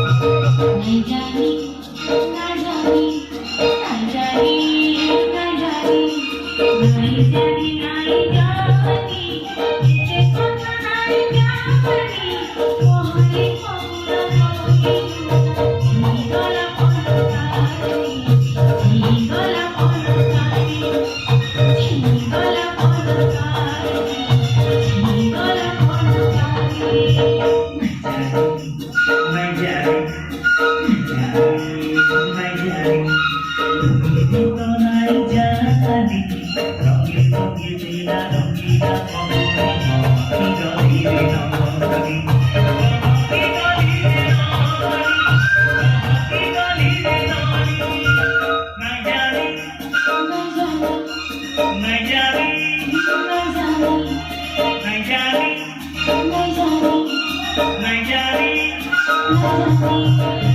नहीं जानी ना जानी ना जानी ना जानी नहीं जानी नहीं जानी इसे कोना नहीं जानी कोहली कोना कोहली गला कोना गला कोना गला Thank you.